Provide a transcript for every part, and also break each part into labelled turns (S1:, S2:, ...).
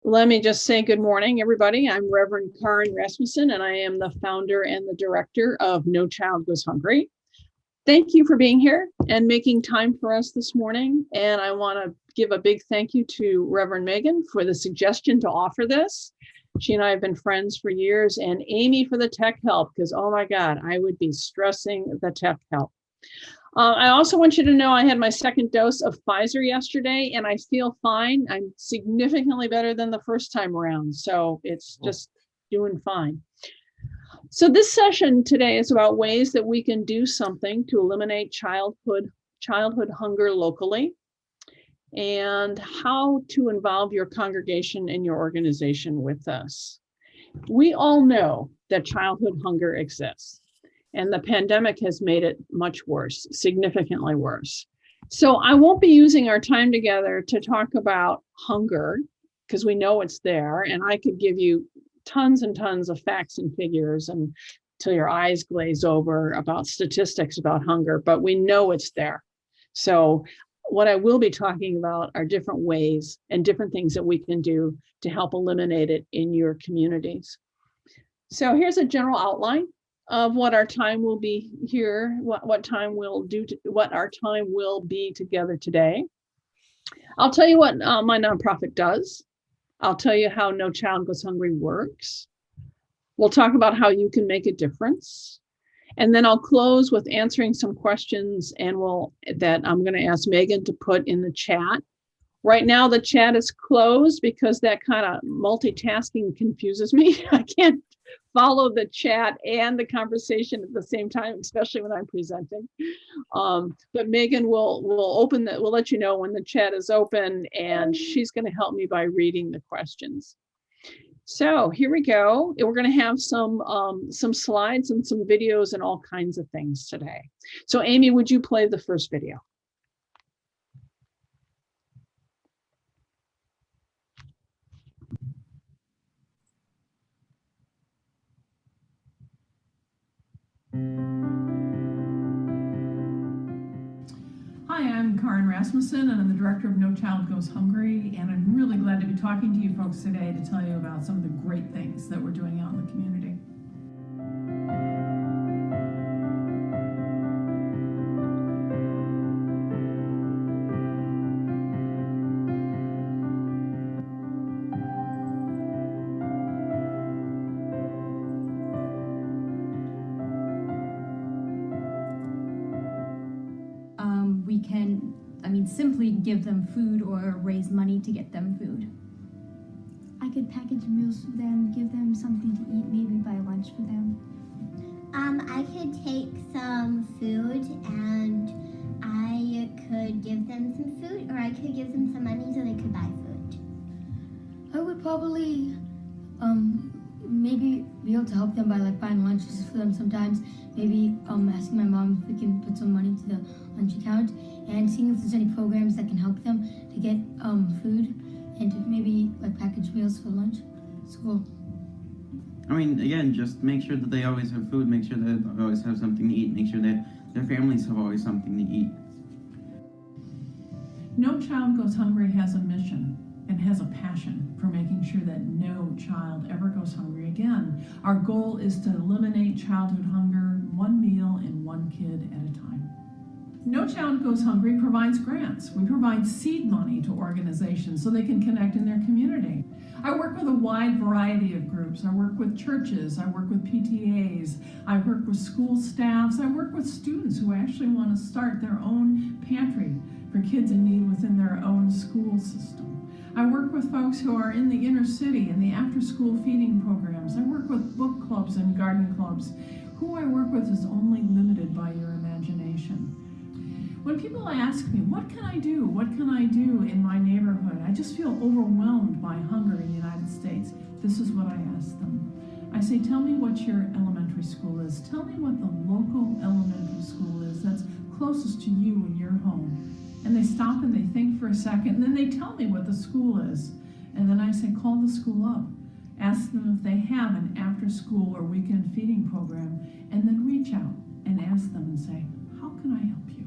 S1: Let me just say good morning, everybody. I'm Reverend Karen Rasmussen, and I am the founder and the director of No Child Goes Hungry. Thank you for being here and making time for us this morning. And I want to give a big thank you to Reverend Megan for the suggestion to offer this. She and I have been friends for years, and Amy for the tech help, because oh my God, I would be stressing the tech help. I also want you to know I had my second dose of Pfizer yesterday and I feel fine. I'm significantly better than the first time around. So it's just doing fine. So this session today is about ways that we can do something to eliminate childhood hunger locally and how to involve your congregation and your organization with us. We all know that childhood hunger exists. And the pandemic has made it much worse, significantly worse. So I won't be using our time together to talk about hunger, because we know it's there. And I could give you tons and tons of facts and figures until your eyes glaze over about statistics about hunger, but we know it's there. So what I will be talking about are different ways and different things that we can do to help eliminate it in your communities. So here's a general outline of what our time will be here, what time we'll do, what our time will be together today. I'll tell you what my nonprofit does. I'll tell you how No Child Goes Hungry works. We'll talk about how you can make a difference. And then I'll close with answering some questions that I'm going to ask Megan to put in the chat. Right now, the chat is closed because that kind of multitasking confuses me. I can't follow the chat and the conversation at the same time, especially when I'm presenting. But Megan will we'll let you know when the chat is open, and she's going to help me by reading the questions. So here we go. We're going to have some slides and some videos and all kinds of things today. So Amy, would you play the first video?
S2: Hi, I'm Karen Rasmussen, and I'm the director of No Child Goes Hungry, and I'm really glad to be talking to you folks today to tell you about some of the great things that we're doing out in the community.
S3: We can, simply give them food or raise money to get them food.
S4: I could package meals for them, give them something to eat, maybe buy lunch for them.
S5: I could take some food and I could give them some food, or I could give them some money so they could buy food.
S4: I would probably maybe be able to help them by buying lunches for them sometimes. Maybe asking my mom if we can put some money to the lunch account and seeing if there's any programs that can help them to get food and to maybe package meals for lunch school.
S6: Again, just make sure that they always have food, make sure that they always have something to eat, make sure that their families have always something to eat.
S2: No Child Goes Hungry has a mission and has a passion for making sure that no child ever goes hungry again. Our goal is to eliminate childhood hunger, one meal and one kid at a time. No Child Goes Hungry provides grants. We provide seed money to organizations so they can connect in their community. I work with a wide variety of groups. I work with churches, I work with PTAs, I work with school staffs, I work with students who actually want to start their own pantry for kids in need within their own school system. I work with folks who are in the inner city and the after-school feeding programs. I work with book clubs and garden clubs. Who I work with is only limited by your imagination. When people ask me, what can I do? What can I do in my neighborhood? I just feel overwhelmed by hunger in the United States. This is what I ask them. I say, tell me what your elementary school is. Tell me what the local elementary school is that's closest to you in your home. And they stop and they think for a second, and then they tell me what the school is. And then I say, call the school up. Ask them if they have an after-school or weekend feeding program, and then reach out and ask them and say, how can I help you?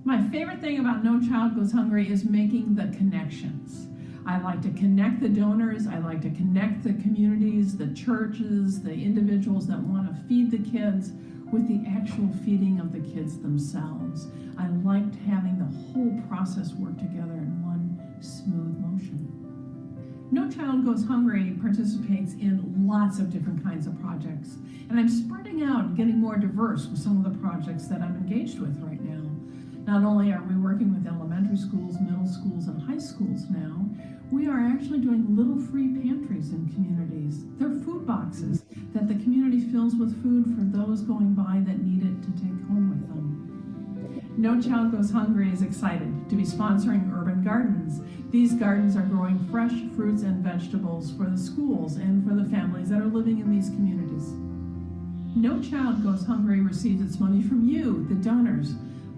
S2: My favorite thing about No Child Goes Hungry is making the connections. I like to connect the donors. I like to connect the communities, the churches, the individuals that want to feed the kids with the actual feeding of the kids themselves. I liked having the whole process work together in one smooth motion. No Child Goes Hungry participates in lots of different kinds of projects, and I'm spreading out and getting more diverse with some of the projects that I'm engaged with right now. Not only are we working with elementary schools, middle schools, and high schools now, we are actually doing little free pantries in communities. They're food boxes that the community fills with food for those going by that need it to take home with them. No Child Goes Hungry is excited to be sponsoring urban gardens. These gardens are growing fresh fruits and vegetables for the schools and for the families that are living in these communities. No Child Goes Hungry receives its money from you, the donors.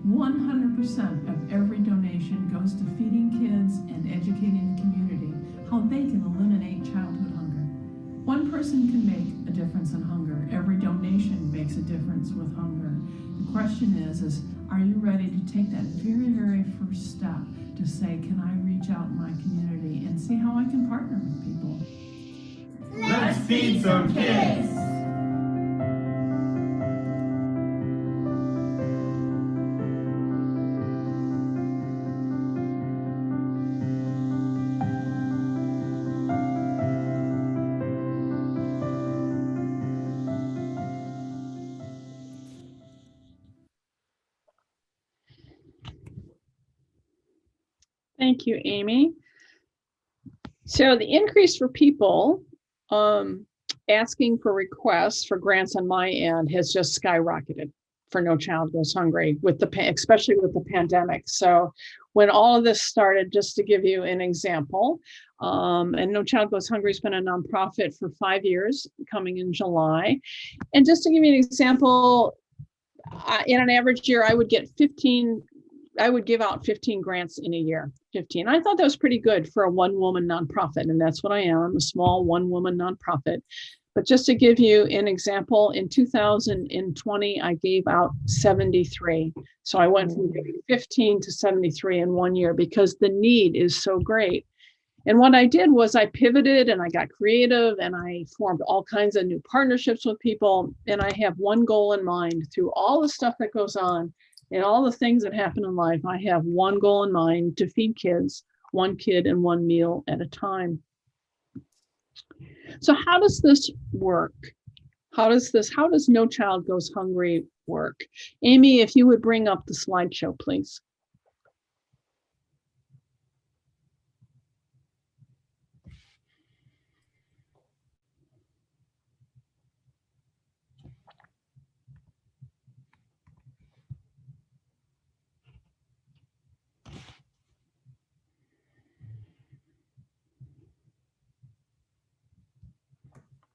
S2: 100% of every donation goes to feeding kids and educating the community how they can eliminate childhood hunger. One person can make a difference in hunger. Every donation makes a difference with hunger. The question is are you ready to take that very, very first step to say, can I reach out in my community and see how I can partner with people?
S7: Let's feed some kids!
S1: Thank you, Amy. So the increase for people asking for requests for grants on my end has just skyrocketed for No Child Goes Hungry, especially with the pandemic. So when all of this started, just to give you an example, and No Child Goes Hungry has been a nonprofit for 5 years, coming in July. And just to give you an example, in an average year, I would give out 15 grants in a year, 15. I thought that was pretty good for a one-woman nonprofit, and that's what I am. I'm a small one-woman nonprofit. But just to give you an example, in 2020, I gave out 73. So I went from giving 15 to 73 in 1 year because the need is so great. And what I did was I pivoted and I got creative and I formed all kinds of new partnerships with people. And I have one goal in mind through all the stuff that goes on and all the things that happen in life. I have one goal in mind: to feed kids, one kid and one meal at a time. So how does this work? How does No Child Goes Hungry work? Amy, if you would bring up the slideshow, please.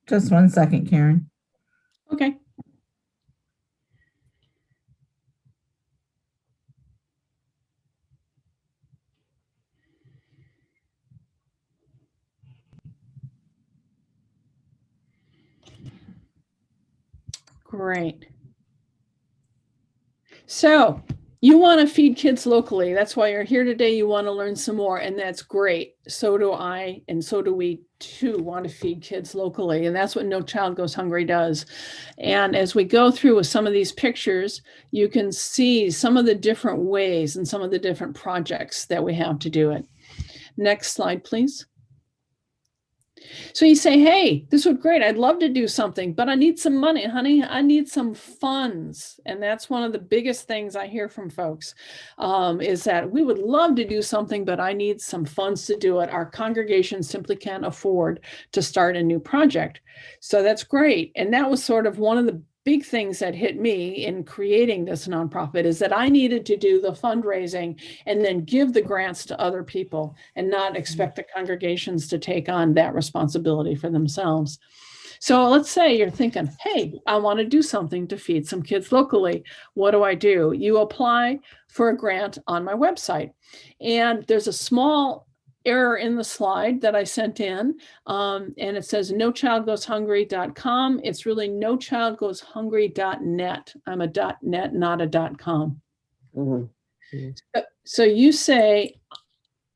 S8: Just 1 second, Karen.
S1: Okay. Great. So you want to feed kids locally. That's why you're here today. You want to learn some more, and that's great. So do I, and so do we too want to feed kids locally. And that's what No Child Goes Hungry does. And as we go through with some of these pictures, you can see some of the different ways and some of the different projects that we have to do it. Next slide, please. So you say, hey, this would be great. I'd love to do something, but I need some money, honey. I need some funds. And that's one of the biggest things I hear from folks is that we would love to do something, but I need some funds to do it. Our congregation simply can't afford to start a new project. So that's great. And that was sort of one of the big things that hit me in creating this nonprofit, is that I needed to do the fundraising and then give the grants to other people and not expect the congregations to take on that responsibility for themselves. So let's say you're thinking, hey, I want to do something to feed some kids locally. What do? You apply for a grant on my website. And there's a small error in the slide that I sent in, and it says nochildgoeshungry.com. It's really nochildgoeshungry.net. I'm a .net, not a .com. Mm-hmm. So you say,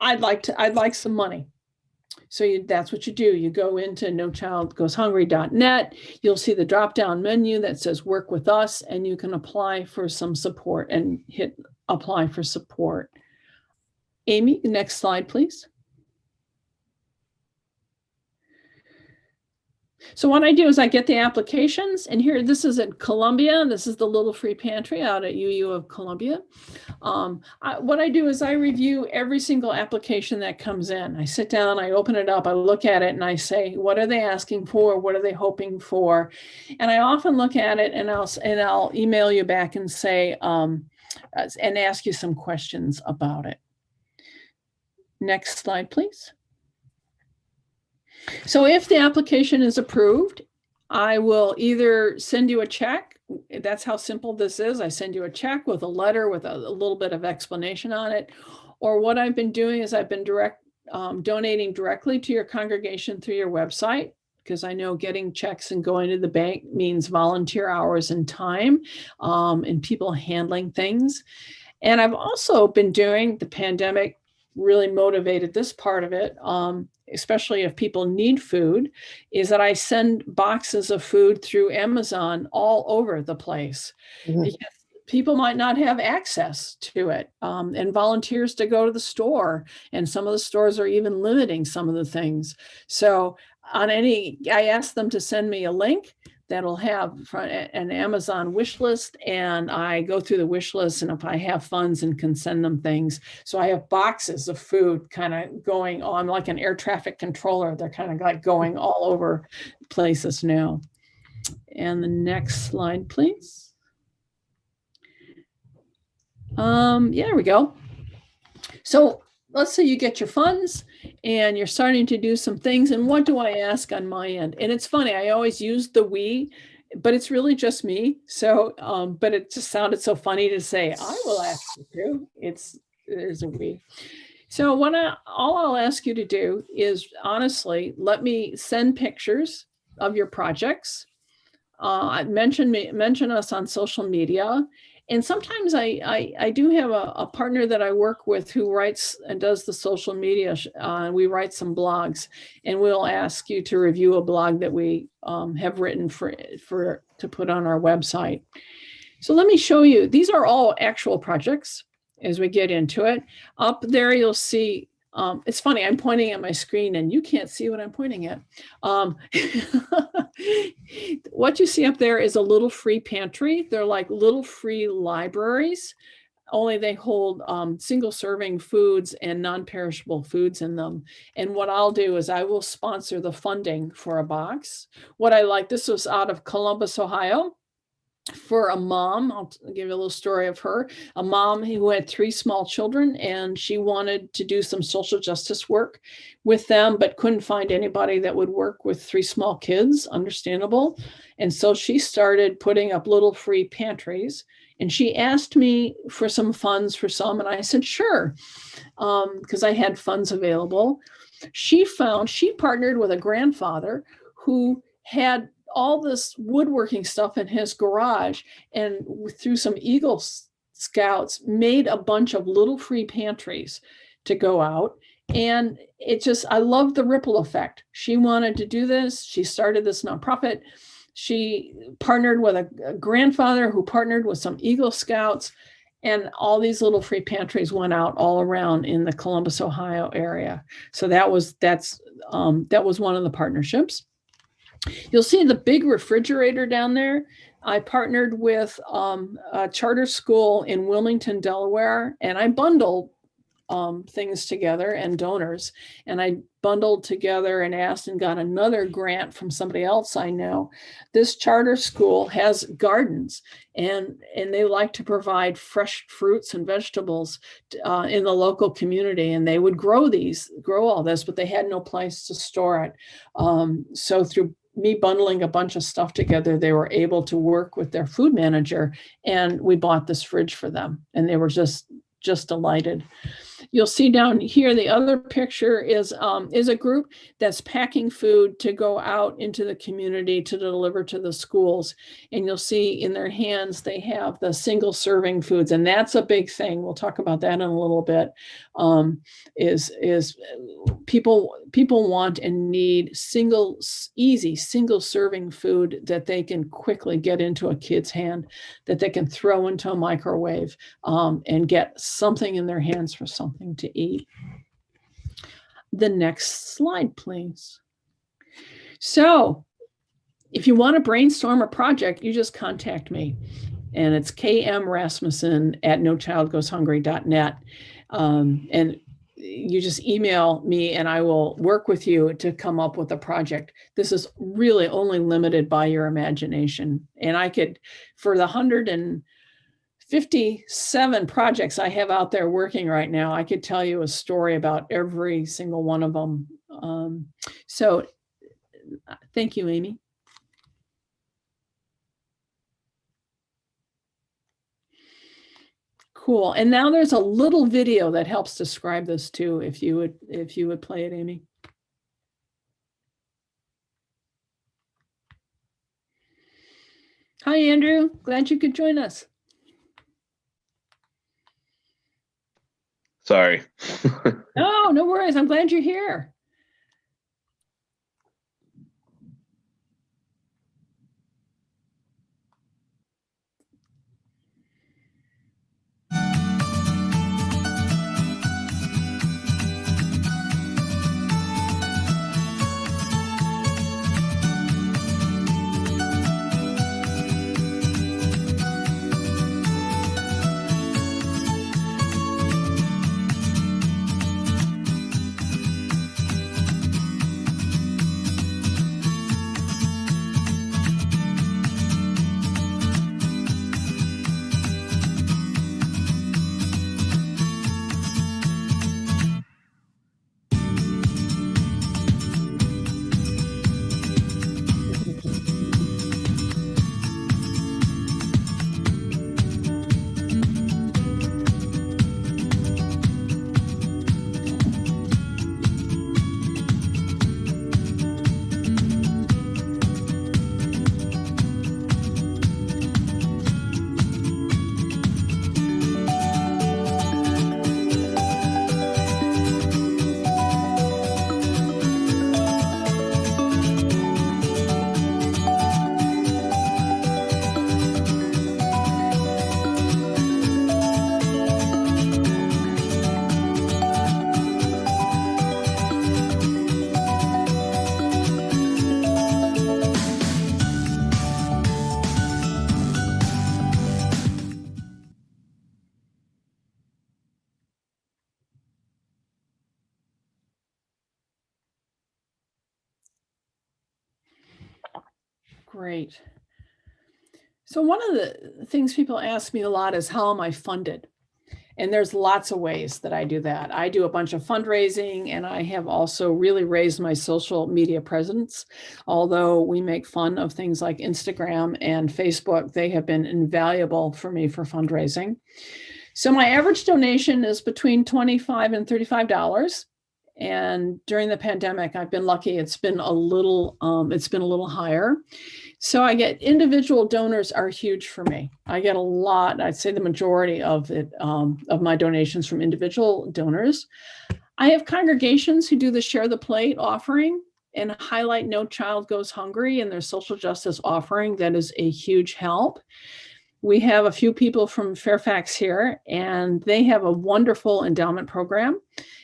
S1: I'd like some money. So that's what you do. You go into nochildgoeshungry.net. You'll see the drop-down menu that says work with us, and you can apply for some support and hit apply for support. Amy, next slide, please. So what I do is I get the applications, and here, this is at Columbia. This is the Little Free Pantry out at UU of Columbia. What I do is I review every single application that comes in. I sit down, I open it up, I look at it, and I say, what are they asking for? What are they hoping for? And I often look at it, and I'll email you back and say, and ask you some questions about it. Next slide, please. So if the application is approved, I will either send you a check. That's how simple this is. I send you a check with a letter with a little bit of explanation on it. Or what I've been doing is I've been donating directly to your congregation through your website, because I know getting checks and going to the bank means volunteer hours and time, and people handling things. And I've also been doing, the pandemic really motivated this part of it, especially if people need food, is that I send boxes of food through Amazon all over the place. Because people might not have access to it, and volunteers to go to the store. And some of the stores are even limiting some of the things. So I ask them to send me a link that'll have an Amazon wish list, and I go through the wish list, and if I have funds and can send them things. So I have boxes of food kind of going on like an air traffic controller. They're kind of like going all over places now. And the next slide, please. There we go. So let's say you get your funds and you're starting to do some things. And what do I ask on my end? And it's funny, I always use the we, but it's really just me. So, but it just sounded so funny to say, I will ask you to. There's a we. So all I'll ask you to do is honestly, let me send pictures of your projects. Mention us on social media. And sometimes I do have a partner that I work with who writes and does the social media. We write some blogs, and we'll ask you to review a blog that we have written to put on our website. So let me show you. These are all actual projects as we get into it. Up there, you'll see. It's funny, I'm pointing at my screen and you can't see what I'm pointing at. What you see up there is a little free pantry. They're like little free libraries, only they hold single serving foods and non-perishable foods in them. And what I'll do is I will sponsor the funding for a box. This was out of Columbus, Ohio. For a mom, I'll give you a little story of her, a mom who had 3 small children, and she wanted to do some social justice work with them, but couldn't find anybody that would work with 3 small kids, understandable. And so she started putting up little free pantries, and she asked me for some funds for some, and I said, sure, because I had funds available. She partnered with a grandfather who had all this woodworking stuff in his garage, and through some Eagle Scouts made a bunch of little free pantries to go out. And I love the ripple effect. She wanted to do this. She started this nonprofit. She partnered with a grandfather who partnered with some Eagle Scouts, and all these little free pantries went out all around in the Columbus, Ohio area. So that was one of the partnerships. You'll see the big refrigerator down there. I partnered with a charter school in Wilmington, Delaware, and I bundled things together and donors. And I bundled together and asked and got another grant from somebody else I know. This charter school has gardens, and they like to provide fresh fruits and vegetables in the local community. And they would grow all this, but they had no place to store it. So through me bundling a bunch of stuff together, they were able to work with their food manager, and we bought this fridge for them, and they were just delighted. You'll see down here, the other picture is a group that's packing food to go out into the community to deliver to the schools. And you'll see in their hands, they have the single serving foods. And that's a big thing. We'll talk about that in a little bit. Is people want and need easy single serving food that they can quickly get into a kid's hand, that they can throw into a microwave and get something in their hands for something to eat. The next slide, please. So if you want to brainstorm a project, you just contact me. And it's kmrasmussen@nochildgoeshungry.net. And you just email me and I will work with you to come up with a project. This is really only limited by your imagination. And I could, for the 157 projects I have out there working right now, I could tell you a story about every single one of them. So thank you, Amy. Cool. And now there's a little video that helps describe this too, if you would play it, Amy. Hi, Andrew. Glad you could join us.
S9: Sorry.
S1: Oh, no worries. I'm glad you're here. Great. So one of the things people ask me a lot is, how am I funded? And there's lots of ways that I do that. I do a bunch of fundraising, and I have also really raised my social media presence. Although we make fun of things like Instagram and Facebook, they have been invaluable for me for fundraising. So my average donation is between $25 and $35. And during the pandemic, I've been lucky. It's been a little higher. So I get individual donors are huge for me. I get a lot. I'd say the majority of it, of my donations from individual donors. I have congregations who do the Share the Plate offering and highlight No Child Goes Hungry in their social justice offering. That is a huge help. We have a few people from Fairfax here, and they have a wonderful endowment program.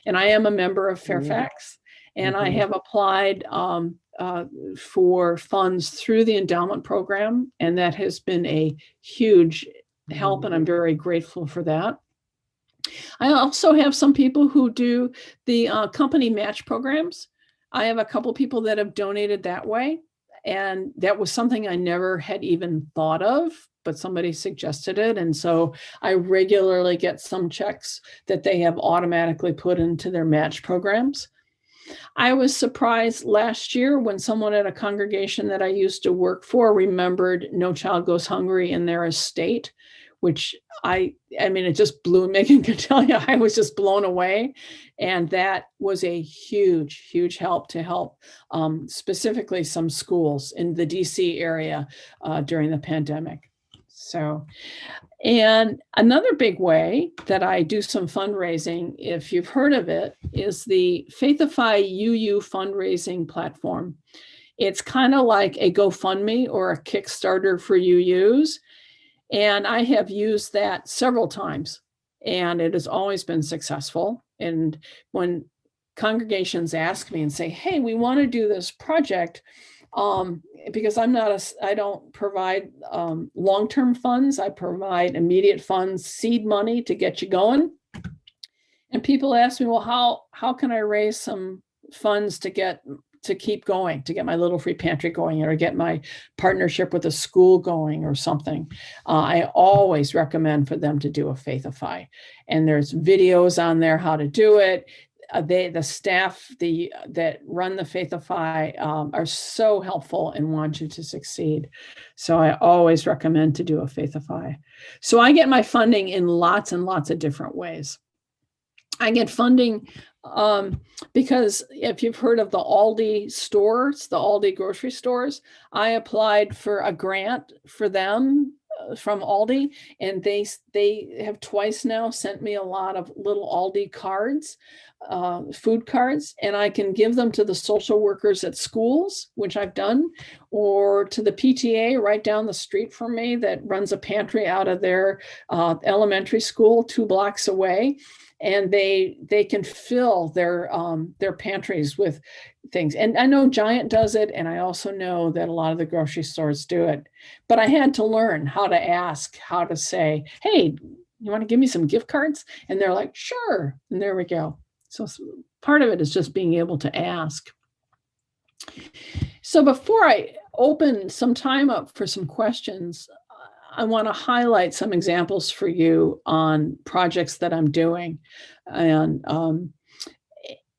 S1: And I am a member of Fairfax, and I have applied for funds through the endowment program, and that has been a huge help, and I'm very grateful for that. I also have some people who do the company match programs. I have a couple people that have donated that way, and that was something I never had even thought of, but somebody suggested it. And so I regularly get some checks that they have automatically put into their match programs. I was surprised last year when someone at a congregation that I used to work for remembered No Child Goes Hungry in their estate which I mean, it just blew, Megan can tell you, I was just blown away. And that was a huge, huge help to help specifically some schools in the DC area during the pandemic. So, and another big way that I do some fundraising, if you've heard of it, is the Faithify UU fundraising platform. It's kind of like a GoFundMe or a Kickstarter for UUs. And I have used that several times, and it has always been successful. And when congregations ask me and say, hey, we want to do this project, because I don't provide long-term funds. I provide immediate funds, seed money to get you going. And people ask me, well, how can I raise some funds to keep going, to get my Little Free Pantry going, or get my partnership with a school going or something? I always recommend for them to do a Faithify. And there's videos on there how to do it. The staff that run the Faithify are so helpful and want you to succeed. So I always recommend to do a Faithify. So I get my funding in lots and lots of different ways. I get funding because if you've heard of the Aldi stores, the Aldi grocery stores, I applied for a grant for them from Aldi, and they have twice now sent me a lot of little Aldi cards, food cards, and I can give them to the social workers at schools, which I've done, or to the PTA right down the street from me that runs a pantry out of their elementary school 2 blocks away. And they can fill their pantries with things. And I know Giant does it, and I also know that a lot of the grocery stores do it. But I had to learn how to ask, how to say, hey, you want to give me some gift cards? And they're like, sure. And there we go. So part of it is just being able to ask. So before I open some time up for some questions, I want to highlight some examples for you on projects that I'm doing. And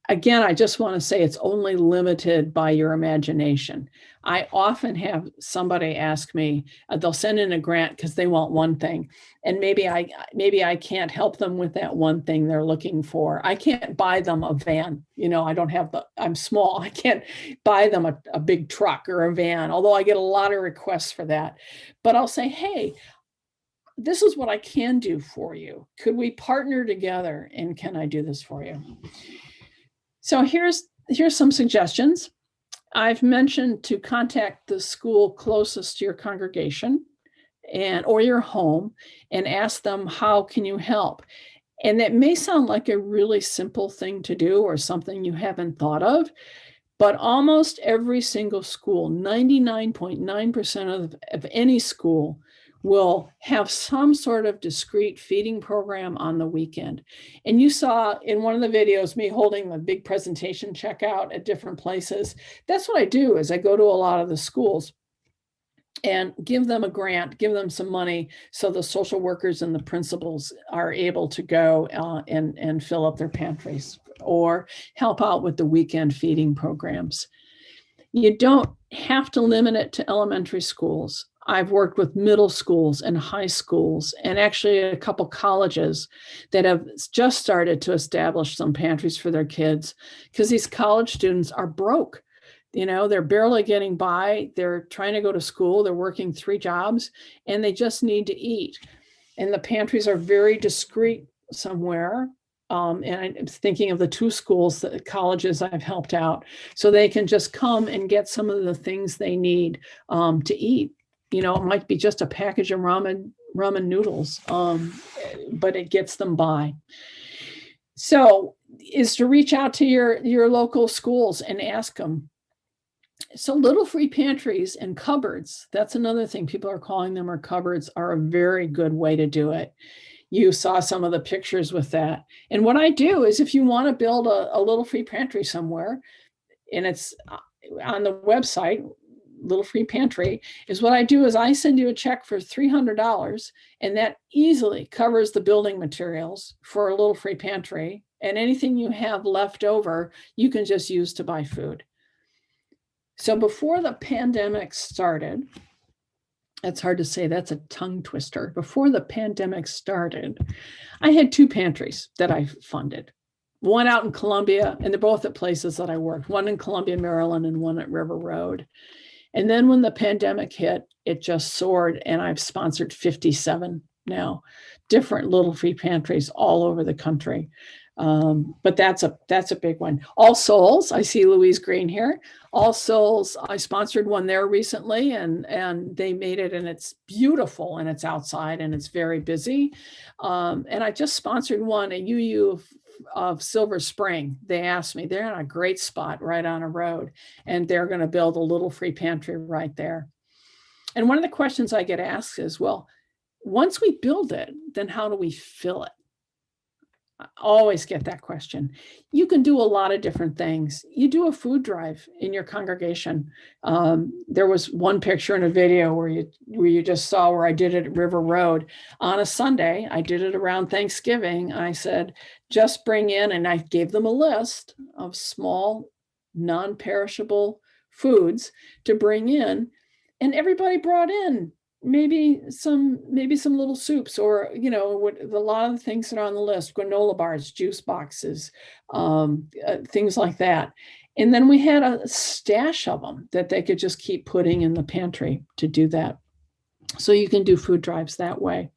S1: again, I just want to say it's only limited by your imagination. I often have somebody ask me, they'll send in a grant because they want one thing. And maybe I can't help them with that one thing they're looking for. I can't buy them a van. I'm small. I can't buy them a big truck or a van, although I get a lot of requests for that. But I'll say, hey, this is what I can do for you. Could we partner together, and can I do this for you? So here's some suggestions. I've mentioned to contact the school closest to your congregation or your home and ask them, how can you help? And that may sound like a really simple thing to do or something you haven't thought of, but almost every single school, 99.9% of any school, will have some sort of discrete feeding program on the weekend. And you saw in one of the videos me holding a big presentation checkout at different places. That's what I do, is I go to a lot of the schools and give them a grant, give them some money so the social workers and the principals are able to go and fill up their pantries or help out with the weekend feeding programs. You don't have to limit it to elementary schools. I've worked with middle schools and high schools, and actually a couple colleges that have just started to establish some pantries for their kids, because these college students are broke. They're barely getting by. They're trying to go to school. They're working 3 jobs, and they just need to eat. And the pantries are very discreet somewhere. And I'm thinking of the 2 schools, the colleges I've helped out, so they can just come and get some of the things they need to eat. It might be just a package of ramen noodles, but it gets them by. So is to reach out to your local schools and ask them. So little free pantries and cupboards, that's another thing people are calling them, or cupboards, are a very good way to do it. You saw some of the pictures with that. And what I do is, if you want to build a little free pantry somewhere, and it's on the website, Little Free Pantry, is what I do is I send you a check for $300, and that easily covers the building materials for a Little Free Pantry, and anything you have left over, you can just use to buy food. So before the pandemic started, It's hard to say, that's a tongue twister. Before the pandemic started, I had 2 pantries that I funded. One out in Columbia, and they're both at places that I worked, one in Columbia, Maryland, and one at River Road. And then when the pandemic hit, it just soared, and I've sponsored 57 now, different little free pantries all over the country. But that's a big one. All Souls, I see Louise Green here. All Souls, I sponsored one there recently, and they made it, and it's beautiful, and it's outside, and it's very busy. And I just sponsored one at UU of Silver Spring. They asked me, they're in a great spot right on a road, and they're going to build a little free pantry right there. And one of the questions I get asked is, well, once we build it, then how do we fill it? I always get that question. You can do a lot of different things. You do a food drive in your congregation. There was one picture in a video where you just saw where I did it at River Road on a Sunday. I did it around Thanksgiving. I said, just bring in, and I gave them a list of small, non-perishable foods to bring in, and everybody brought in maybe some little soups, or a lot of the things that are on the list: granola bars, juice boxes, things like that. And then we had a stash of them that they could just keep putting in the pantry to do that. So you can do food drives that way.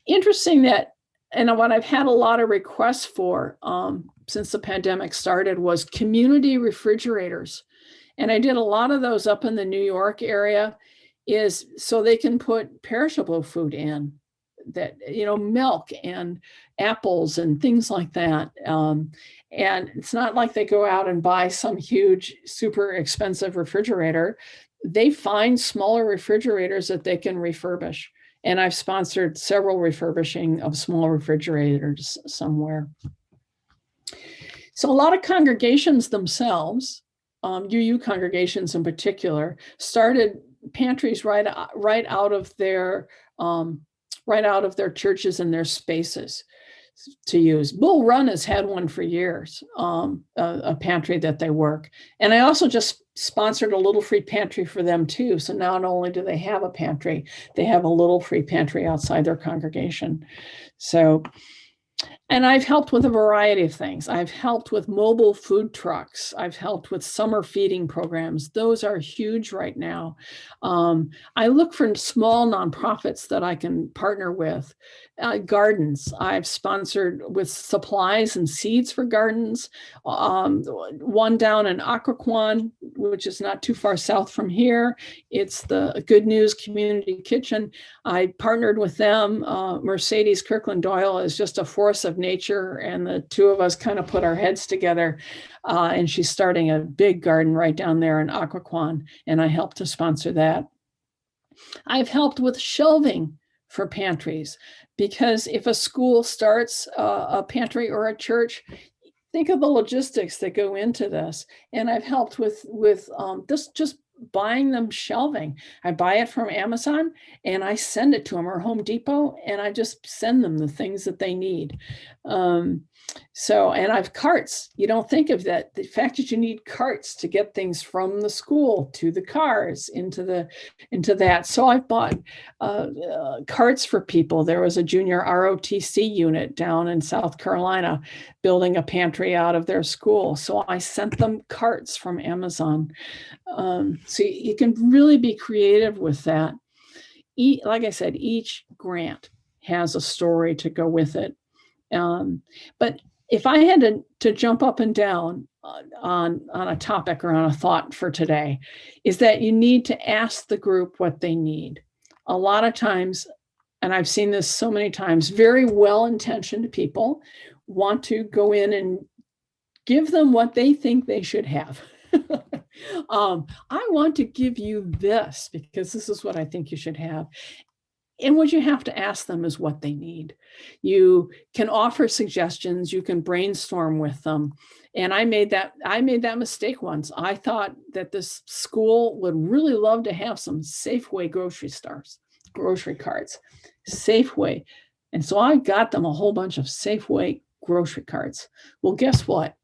S1: Interesting that, and what I've had a lot of requests for since the pandemic started was community refrigerators. And I did a lot of those up in the New York area, is so they can put perishable food in, that, milk and apples and things like that. And it's not like they go out and buy some huge, super expensive refrigerator. They find smaller refrigerators that they can refurbish. And I've sponsored several refurbishing of small refrigerators somewhere. So a lot of congregations themselves, UU congregations in particular, started pantries right out of their churches and their spaces to use. Bull Run has had one for years, a pantry that they work. And I also just sponsored a little free pantry for them too. So not only do they have a pantry, they have a little free pantry outside their congregation. So, and I've helped with a variety of things. I've helped with mobile food trucks. I've helped with summer feeding programs. Those are huge right now. I look for small nonprofits that I can partner with. Gardens, I've sponsored with supplies and seeds for gardens. One down in Occoquan, which is not too far south from here. It's the Good News Community Kitchen. I partnered with them. Mercedes Kirkland Doyle is just a force of nature, and the two of us kind of put our heads together, and she's starting a big garden right down there in Occoquan, and I helped to sponsor that. I've helped with shelving for pantries, because if a school starts a pantry or a church, think of the logistics that go into this. And I've helped with this, just buying them shelving. I buy it from Amazon and I send it to them, or Home Depot, and I just send them the things that they need. And I've carts. You don't think of that. The fact that you need carts to get things from the school to the cars into that. So I've bought carts for people. There was a junior ROTC unit down in South Carolina building a pantry out of their school. So I sent them carts from Amazon. So you can really be creative with that. Like I said, each grant has a story to go with it. But if I had to jump up and down on a topic or on a thought for today, is that you need to ask the group what they need. A lot of times, and I've seen this so many times, very well-intentioned people want to go in and give them what they think they should have. I want to give you this because this is what I think you should have. And what you have to ask them is what they need. You can offer suggestions, you can brainstorm with them. And I made that mistake once. I thought that this school would really love to have some Safeway grocery carts, Safeway. And so I got them a whole bunch of Safeway grocery carts. Well, guess what?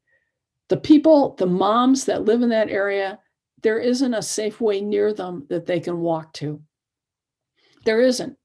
S1: The moms that live in that area, there isn't a Safeway near them that they can walk to. There isn't,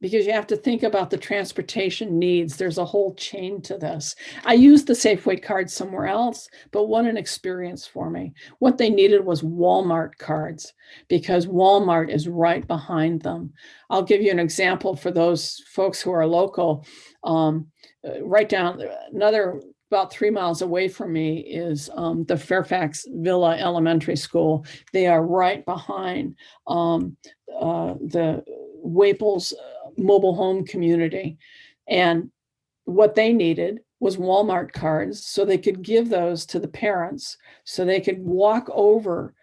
S1: because you have to think about the transportation needs. There's a whole chain to this. I used the Safeway card somewhere else, but what an experience for me. What they needed was Walmart cards, because Walmart is right behind them. I'll give you an example for those folks who are local. Right down another about 3 miles away from me is the Fairfax Villa Elementary School. They are right behind the Waples mobile home community. And what they needed was Walmart cards, so they could give those to the parents, so they could walk over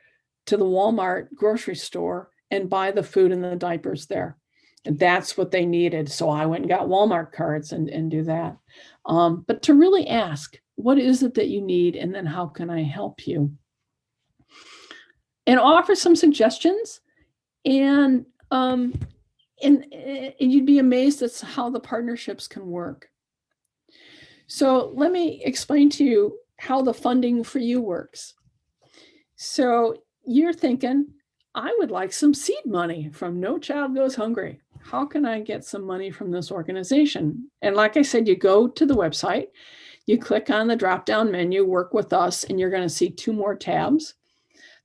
S1: to the Walmart grocery store and buy the food and the diapers there. And that's what they needed. So I went and got Walmart cards and do that. But to really ask, what is it that you need? And then how can I help you? And offer some suggestions. And you'd be amazed at how the partnerships can work. So let me explain to you how the funding for you works. So you're thinking, I would like some seed money from No Child Goes Hungry. How can I get some money from this organization? And like I said, you go to the website, you click on the drop-down menu, Work with Us, and you're going to see 2 more tabs.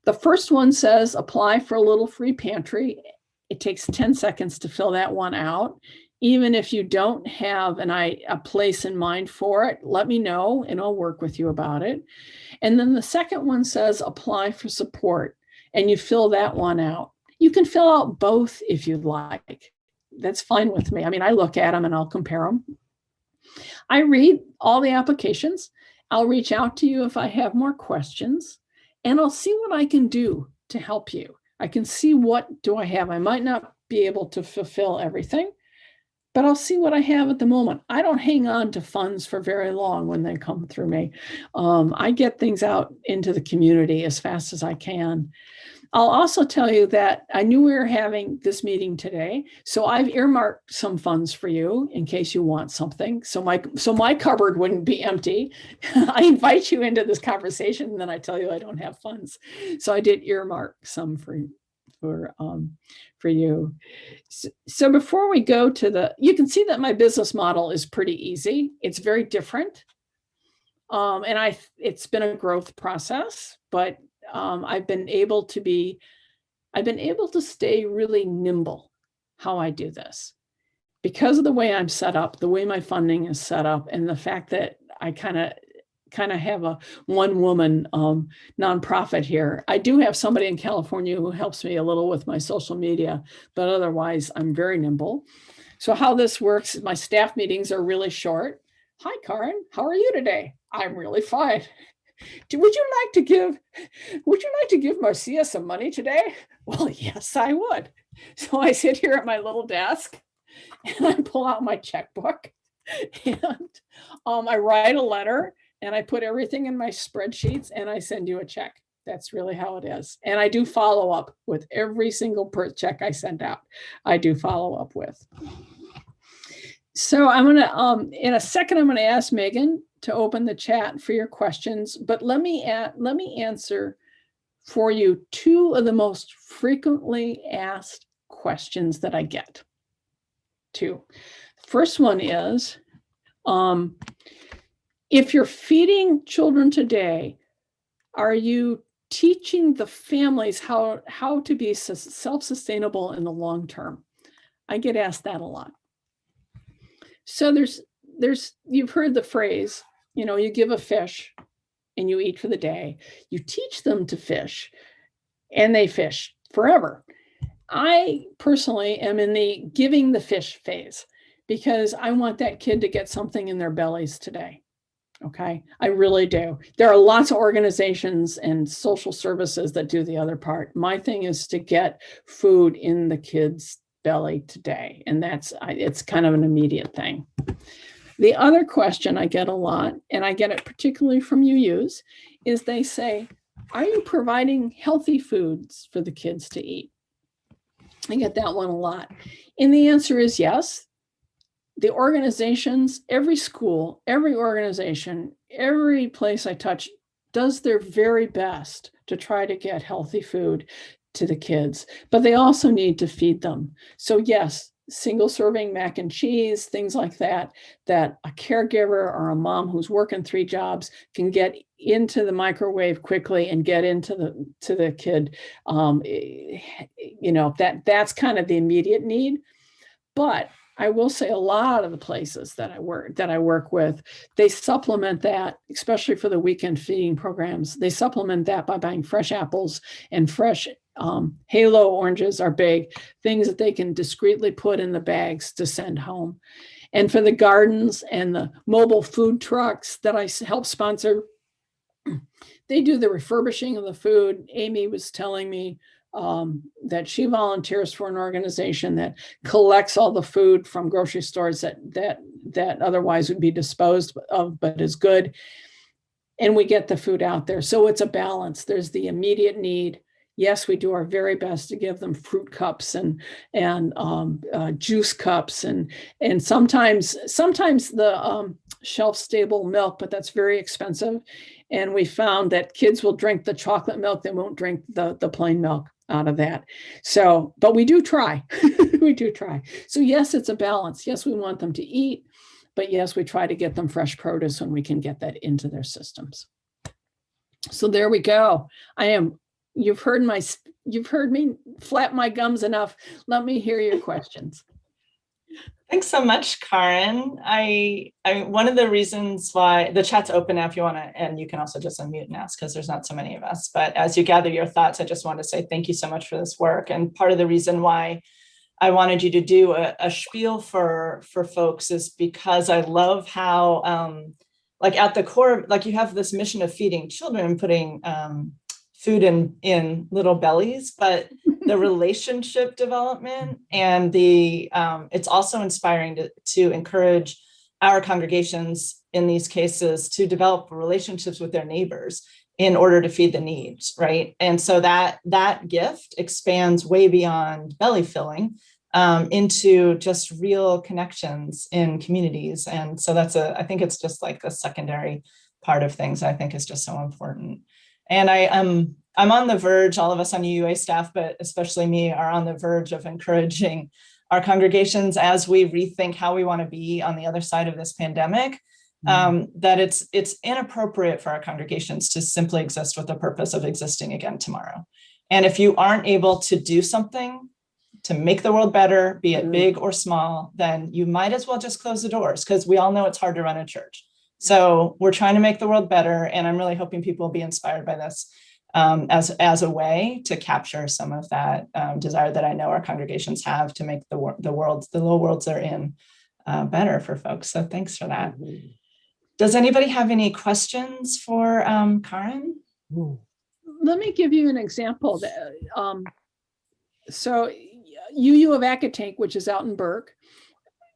S1: The first one says, apply for a little free pantry. It takes 10 seconds to fill that one out. Even if you don't have a place in mind for it, let me know and I'll work with you about it. And then the second one says, apply for support, and you fill that one out. You can fill out both if you'd like. That's fine with me. I mean, I look at them and I'll compare them. I read all the applications. I'll reach out to you if I have more questions, and I'll see what I can do to help you. I can see what do I have. I might not be able to fulfill everything, but I'll see what I have at the moment. I don't hang on to funds for very long when they come through me. I get things out into the community as fast as I can. I'll also tell you that I knew we were having this meeting today, so I've earmarked some funds for you in case you want something. So my cupboard wouldn't be empty. I invite you into this conversation, and then I tell you I don't have funds. So I did earmark some for you. So before we go to you can see that my business model is pretty easy. It's very different, and it's been a growth process, but I've been able to stay really nimble how I do this because of the way I'm set up, the way my funding is set up, and the fact that I kind of have a one-woman nonprofit here. I do have somebody in California who helps me a little with my social media, but otherwise I'm very nimble. So how this works, my staff meetings are really short. Hi, Karen, how are you today? I'm really fine. Would you like to give Marcia some money today? Well, yes, I would. So I sit here at my little desk and I pull out my checkbook and I write a letter and I put everything in my spreadsheets and I send you a check. That's really how it is. And I do follow up with every single check I send out. I do follow up with. So I'm going to, in a second, I'm going to ask Megan to open the chat for your questions, but let me answer for you 2 of the most frequently asked questions that I get. 2. First one is, if you're feeding children today, are you teaching the families how to be self-sustainable in the long term? I get asked that a lot. So you've heard the phrase, you give a fish and you eat for the day. You teach them to fish and they fish forever. I personally am in the giving the fish phase because I want that kid to get something in their bellies today. Okay, I really do. There are lots of organizations and social services that do the other part. My thing is to get food in the kid's belly today, and it's kind of an immediate thing. The other question I get a lot, and I get it particularly from UUs, is they say, are you providing healthy foods for the kids to eat? I get that one a lot. And the answer is yes. The organizations, every school, every organization, every place I touch does their very best to try to get healthy food to the kids, but they also need to feed them. So yes, single serving mac and cheese, things like that, that a caregiver or a mom who's working 3 jobs can get into the microwave quickly and get into the kid. That's kind of the immediate need. But I will say a lot of the places that I work with, they supplement that, especially for the weekend feeding programs. They supplement that by buying fresh apples and fresh halo oranges are big, things that they can discreetly put in the bags to send home. And for the gardens and the mobile food trucks that I help sponsor, they do the refurbishing of the food. Amy was telling me that she volunteers for an organization that collects all the food from grocery stores that otherwise would be disposed of, but is good. And we get the food out there. So it's a balance. There's the immediate need. Yes, we do our very best to give them fruit cups and juice cups and sometimes the shelf stable milk, but that's very expensive. And we found that kids will drink the chocolate milk; they won't drink the plain milk out of that. So, but we do try. We do try. So yes, it's a balance. Yes, we want them to eat, but yes, we try to get them fresh produce when we can get that into their systems. So there we go. You've heard me flap my gums enough. Let me hear your questions.
S9: Thanks so much, Karen. I one of the reasons why the chat's open now if you want to, and you can also just unmute and ask because there's not so many of us. But as you gather your thoughts, I just want to say thank you so much for this work. And part of the reason why I wanted you to do a spiel for folks is because I love how, like at the core, like you have this mission of feeding children and putting food in little bellies, but the relationship development and it's also inspiring to encourage our congregations in these cases to develop relationships with their neighbors in order to feed the needs, right? And so that gift expands way beyond belly filling into just real connections in communities. And so I think it's just like a secondary part of things I think is just so important. And I'm on the verge, all of us on UUA staff, but especially me, are on the verge of encouraging our congregations as we rethink how we want to be on the other side of this pandemic, that it's inappropriate for our congregations to simply exist with the purpose of existing again tomorrow. And if you aren't able to do something to make the world better, be it big or small, then you might as well just close the doors because we all know it's hard to run a church. So we're trying to make the world better. And I'm really hoping people will be inspired by this as a way to capture some of that desire that I know our congregations have to make the little worlds they're in better for folks. So thanks for that. Does anybody have any questions for Karen?
S1: Let me give you an example. So UU of Acatink, which is out in Burke,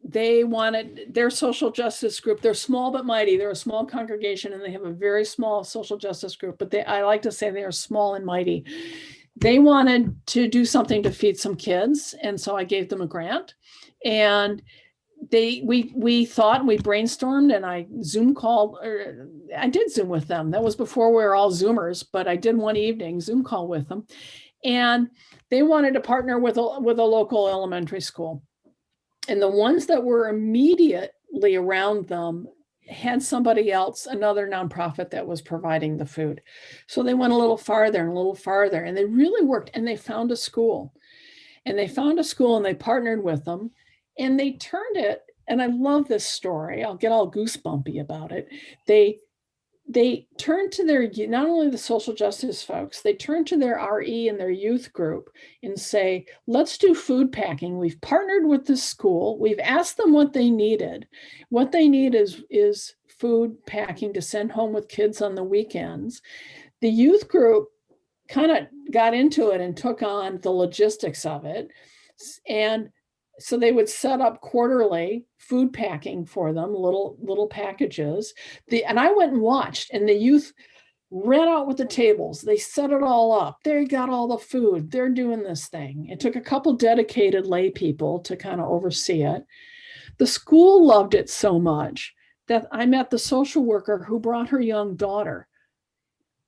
S1: they wanted their social justice group. They're small but mighty. They're a small congregation and they have a very small social justice group, but I like to say they are small and mighty. They wanted to do something to feed some kids. And so I gave them a grant and we thought and we brainstormed and I I did Zoom with them. That was before we were all Zoomers, but I did one evening Zoom call with them. And they wanted to partner with a local elementary school. And the ones that were immediately around them had somebody else, another nonprofit that was providing the food. So they went a little farther and a little farther and they really worked and they found a school. And they partnered with them and they turned it, and I love this story. I'll get all goosebumpy about it. They turned to their, not only the social justice folks, they turned to their RE and their youth group and say, let's do food packing. We've partnered with the school. We've asked them what they needed. What they need is food packing to send home with kids on the weekends. The youth group kind of got into it and took on the logistics of it. And so they would set up quarterly food packing for them, little packages. And I went and watched, and the youth ran out with the tables. They set it all up. They got all the food. They're doing this thing. It took a couple dedicated lay people to kind of oversee it. The school loved it so much that I met the social worker who brought her young daughter,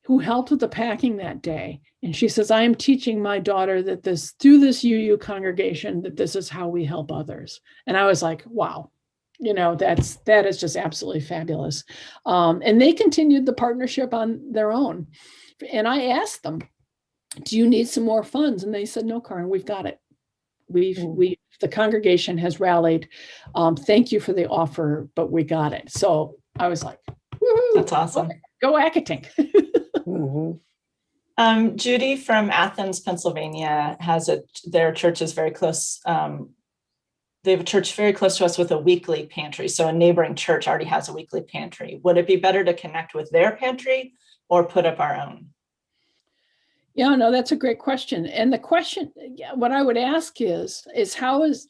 S1: who helped with the packing that day. And she says, I am teaching my daughter that through this UU congregation, that this is how we help others. And I was like, wow, that is just absolutely fabulous. And they continued the partnership on their own. And I asked them, do you need some more funds? And they said, no, Karen, we've got it. The congregation has rallied. Thank you for the offer, but we got it. So I was like, woohoo,
S9: That's awesome.
S1: Go Accotink.
S9: Judy from Athens, Pennsylvania their church is very close. They have a church very close to us with a weekly pantry. So a neighboring church already has a weekly pantry. Would it be better to connect with their pantry or put up our own?
S1: Yeah, no, that's a great question. And the question, what I would ask is how is,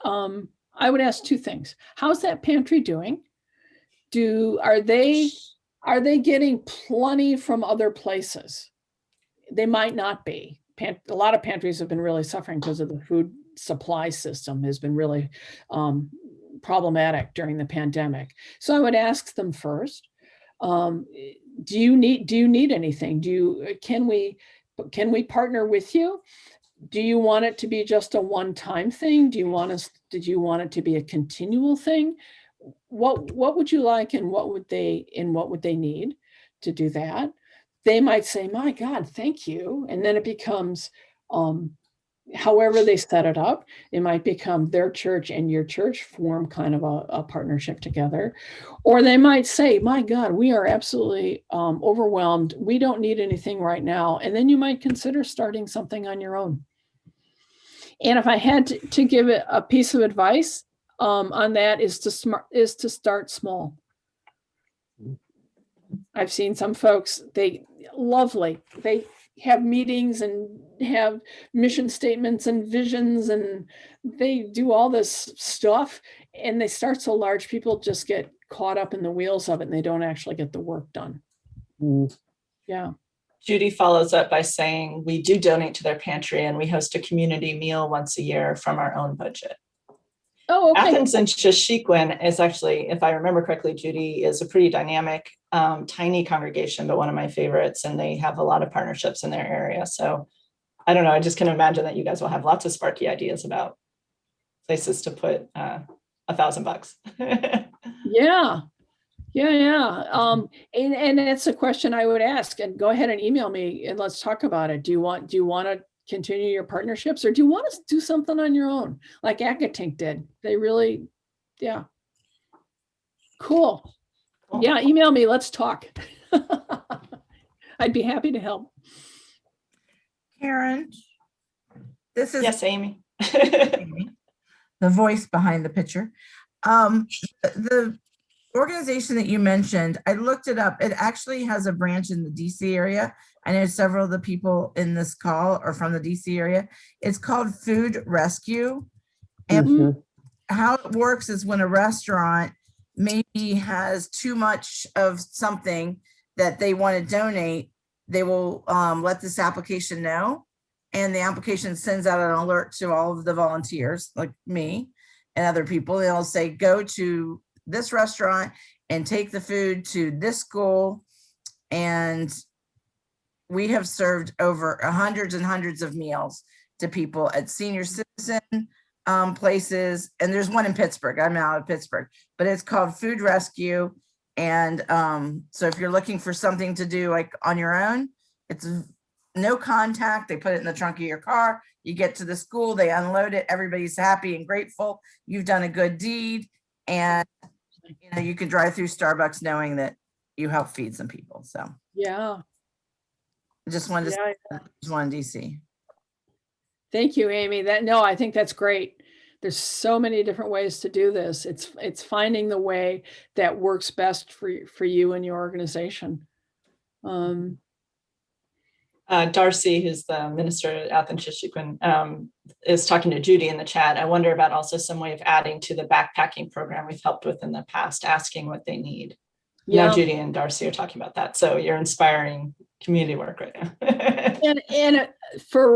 S1: I would ask two things. How's that pantry doing? Are they getting plenty from other places? They might not be. A lot of pantries have been really suffering because of the food supply system has been really problematic during the pandemic. So I would ask them first, do you need anything? Can we partner with you? Do you want it to be just a one-time thing? Did you want it to be a continual thing? What would you like, and what would they need to do that? They might say, my God, thank you. And then it becomes, however they set it up, it might become their church and your church form kind of a partnership together. Or they might say, my God, we are absolutely overwhelmed. We don't need anything right now. And then you might consider starting something on your own. And if I had to give it a piece of advice on that, is to start small. I've seen some folks, they have meetings and have mission statements and visions, and they do all this stuff, and they start so large, people just get caught up in the wheels of it and they don't actually get the work done. Yeah.
S9: Judy follows up by saying, we do donate to their pantry and we host a community meal once a year from our own budget.
S1: Oh, okay.
S9: Athens and Shishikwan is actually, if I remember correctly, Judy, is a pretty dynamic, tiny congregation, but one of my favorites, and they have a lot of partnerships in their area. So I don't know, I just can imagine that you guys will have lots of sparky ideas about places to put $1,000.
S1: Yeah. And it's a question I would ask, and go ahead and email me and let's talk about it. Do you want to continue your partnerships, or do you want to do something on your own like Accotink did? They really, yeah. Cool. Yeah, email me, let's talk. I'd be happy to help.
S8: Karen, this is
S9: Yes, Amy.
S8: Amy, the voice behind the picture. The organization that you mentioned, I looked it up. It actually has a branch in the DC area. I know several of the people in this call are from the DC area. It's called Food Rescue. And how it works is when a restaurant maybe has too much of something that they want to donate, they will let this application know. And the application sends out an alert to all of the volunteers like me and other people. They'll say, go to this restaurant and take the food to this school. And we have served over hundreds and hundreds of meals to people at senior citizen places. And there's one in Pittsburgh. I'm out of Pittsburgh, but it's called Food Rescue. And so if you're looking for something to do like on your own, it's no contact. They put it in the trunk of your car. You get to the school, they unload it. Everybody's happy and grateful. You've done a good deed. And you can drive through Starbucks knowing that you help feed some people. So
S1: yeah,
S8: I just wanted to say there's one in DC.
S1: Thank you, Amy. I think that's great. There's so many different ways to do this. It's finding the way that works best for you and your organization.
S9: Darcy, who's the minister at Athens Shishikwan, is talking to Judy in the chat. I wonder about also some way of adding to the backpacking program we've helped with in the past, asking what they need. Yeah. Now Judy and Darcy are talking about that. So you're inspiring community work right now.
S1: and for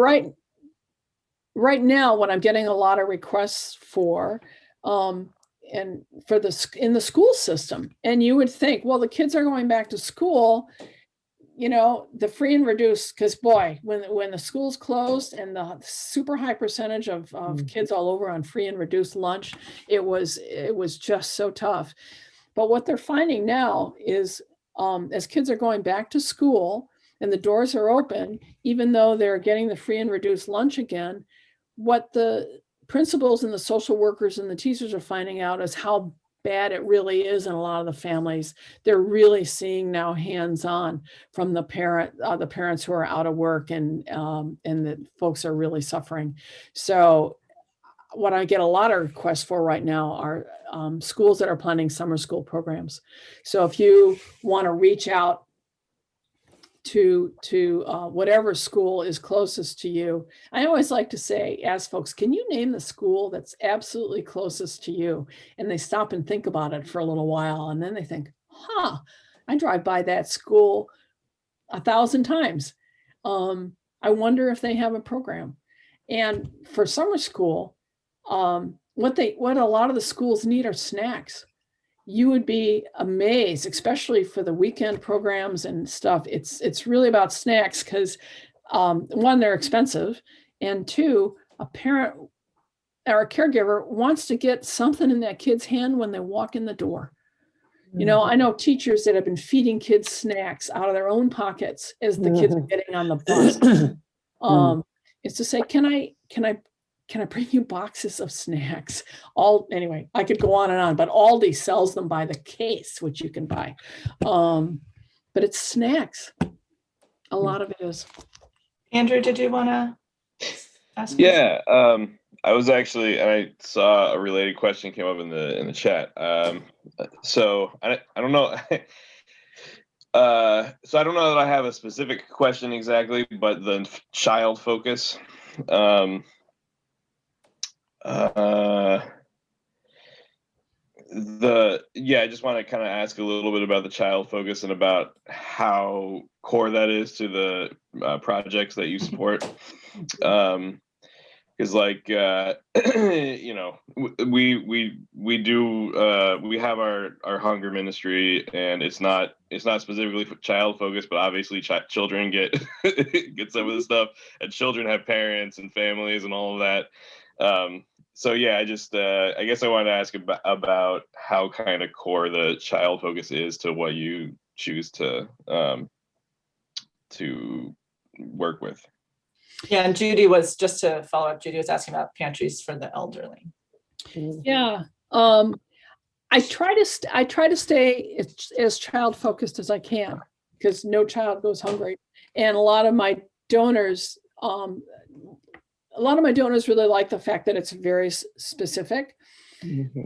S1: right now, what I'm getting a lot of requests for, and for in the school system, and you would think, well, the kids are going back to school, you know, the free and reduced, because boy, when the schools closed and the super high percentage of kids all over on free and reduced lunch, it was just so tough. But what they're finding now is as kids are going back to school and the doors are open, even though they're getting the free and reduced lunch again, what the principals and the social workers and the teachers are finding out is how bad it really is in a lot of the families. They're really seeing now hands-on from the parents who are out of work, and the folks are really suffering. So what I get a lot of requests for right now are schools that are planning summer school programs. So if you want to reach out to whatever school is closest to you, I always like to say, ask folks, can you name the school that's absolutely closest to you? And they stop and think about it for a little while. And then they think, I drive by that school 1,000 times. I wonder if they have a program. And for summer school, what a lot of the schools need are snacks. You would be amazed, especially for the weekend programs and stuff. It's really about snacks because one, they're expensive, and two, a parent or a caregiver wants to get something in that kid's hand when they walk in the door. You know, I know teachers that have been feeding kids snacks out of their own pockets as the kids are getting on the bus. It's to say, can I bring you boxes of snacks? Anyway, I could go on, but Aldi sells them by the case, which you can buy. But it's snacks. A lot of it is.
S9: Andrew, did you want to ask?
S10: Yeah, I was actually, and I saw a related question came up in the chat. So I don't know. So I don't know that I have a specific question exactly, but the child focus. I just want to kind of ask a little bit about the child focus and about how core that is to the projects that you support. Because you know, we have our hunger ministry, and it's not specifically child focused, but obviously children get some of the stuff, and children have parents and families and all of that. So yeah, I guess I wanted to ask about how kind of core the child focus is to what you choose to work with.
S9: Yeah, and Judy was, just to follow up, Judy was asking about pantries for the elderly.
S1: Yeah, I try to stay as child focused as I can, because no child goes hungry, and a lot of my donors really like the fact that it's very specific.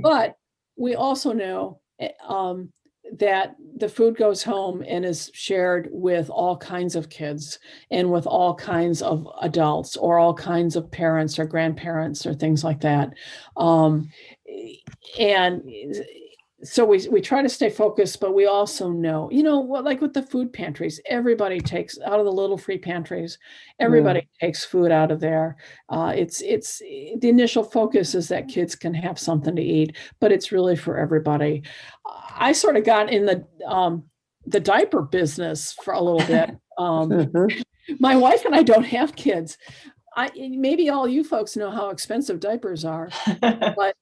S1: But we also know that the food goes home and is shared with all kinds of kids and with all kinds of adults or all kinds of parents or grandparents or things like that. And so we try to stay focused, but we also know, you know, like with the food pantries, everybody takes out of the little free pantries, everybody takes food out of there. It's the initial focus is that kids can have something to eat, but it's really for everybody. I sort of got in the diaper business for a little bit. My wife and I don't have kids. Maybe all you folks know how expensive diapers are, but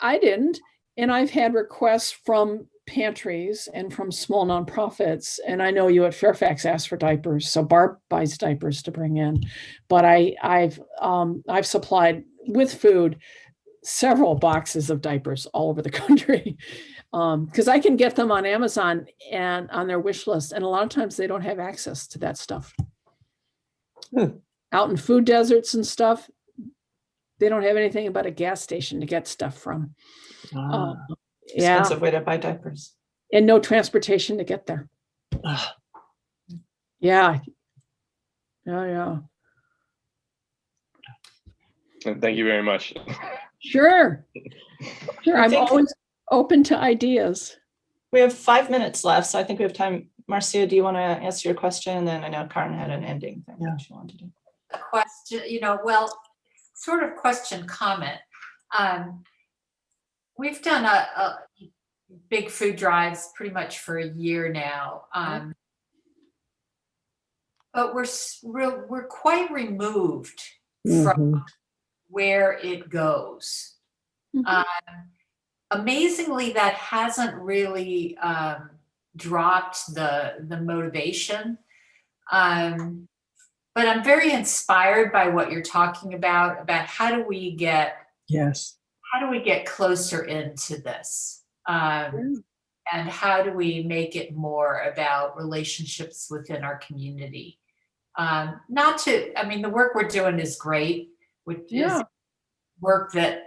S1: I didn't. And I've had requests from pantries and from small nonprofits. And I know you at Fairfax asked for diapers, so Barb buys diapers to bring in. But I've supplied with food several boxes of diapers all over the country, because I can get them on Amazon and on their wish list. And a lot of times they don't have access to that stuff. Out in food deserts and stuff, they don't have anything but a gas station to get stuff from.
S9: Expensive way to buy diapers.
S1: And no transportation to get there. Yeah.
S10: And thank you very much.
S1: Sure. I'm always open to ideas.
S9: We have 5 minutes left, so I think we have time. Marcia, do you want to answer your question? And then I know Karen had an ending thing that she wanted to do.
S11: A question, sort of question comment. We've done a big food drives pretty much for a year now. but we're quite removed from where it goes. Amazingly, that hasn't really dropped the motivation. But I'm very inspired by what you're talking about how do we get closer into this? And how do we make it more about relationships within our community? The work we're doing is great, which is work that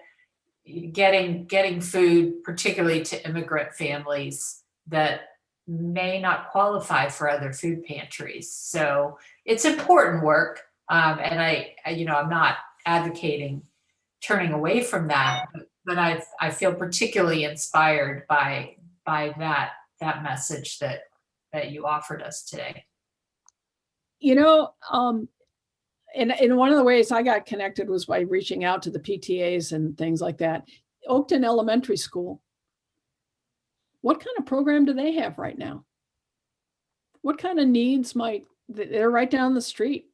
S11: getting food, particularly to immigrant families that may not qualify for other food pantries. So it's important work. And I'm not advocating turning away from that, but I feel particularly inspired by that message that you offered us today.
S1: And one of the ways I got connected was by reaching out to the PTAs and things like that. Oakton Elementary School. What kind of program do they have right now? What kind of needs they're right down the street.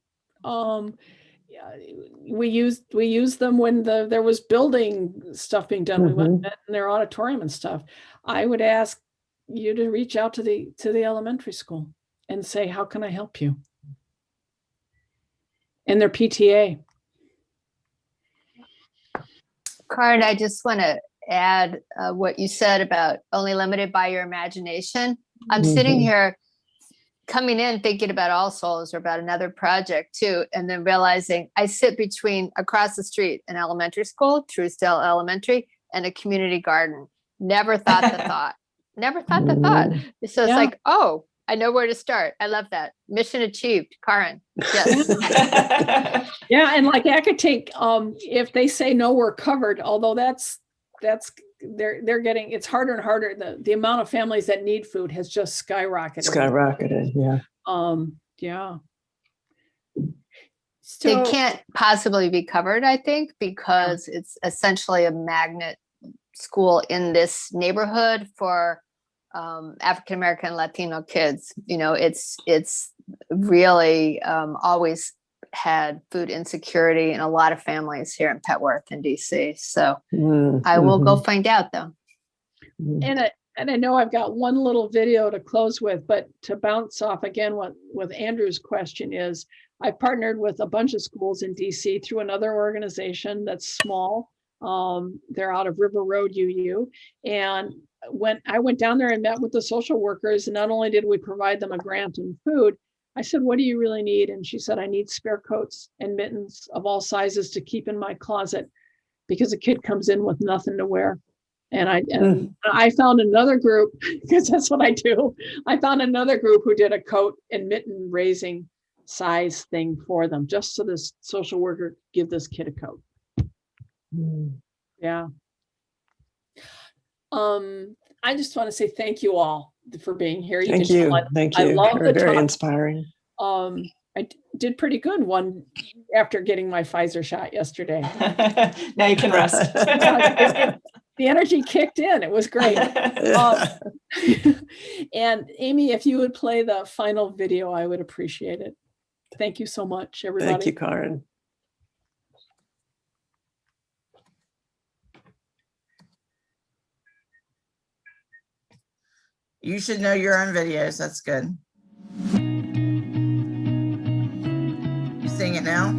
S1: We used them when there was building stuff being done. We went in their auditorium and stuff. I would ask you to reach out to the elementary school and say, how can I help you? And their PTA.
S12: Karen, I just want to add what you said about only limited by your imagination. I'm sitting here coming in thinking about All Souls or about another project too, and then realizing I sit across the street an elementary school, Truesdale Elementary, and a community garden. Never thought the thought. Never thought the thought. So it's like, oh, I know where to start. I love that. Mission achieved, Karen. Yes.
S1: Yeah, and like Akatink, if they say no, we're covered. Although they're getting, it's harder and harder. The amount of families that need food has just skyrocketed. Yeah. So
S12: it can't possibly be covered, I think, because it's essentially a magnet school in this neighborhood for African American Latino kids. It's really always had food insecurity in a lot of families here in Petworth and DC. So I will go find out though.
S1: And I know I've got one little video to close with, but to bounce off again with Andrew's question is, I partnered with a bunch of schools in DC through another organization that's small. They're out of River Road, UU. And when I went down there and met with the social workers, and not only did we provide them a grant and food, I said, what do you really need? And she said, I need spare coats and mittens of all sizes to keep in my closet because a kid comes in with nothing to wear. And I found another group, because that's what I do. I found another group who did a coat and mitten raising size thing for them, just so this social worker give this kid a coat. Yeah. I just want to say thank you all for being here.
S13: Thank you. Thank you.
S1: I love the
S13: very
S1: talk.
S13: Inspiring.
S1: I did pretty good after getting my Pfizer shot yesterday.
S9: Now you can rest.
S1: The energy kicked in. It was great. And Amy, if you would play the final video, I would appreciate it. Thank you so much, everybody.
S13: Thank you, Karen.
S8: You should know your own videos. That's good. You sing it now?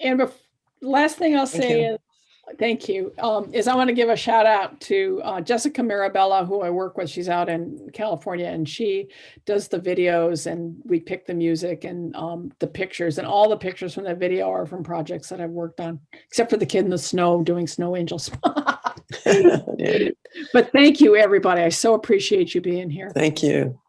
S1: And last thing I'll say is, thank you, is I want to give a shout out to Jessica Mirabella, who I work with. She's out in California, and she does the videos, and we pick the music and the pictures, and all the pictures from that video are from projects that I've worked on, except for the kid in the snow doing snow angels. But thank you, everybody. I so appreciate you being here.
S13: Thank you.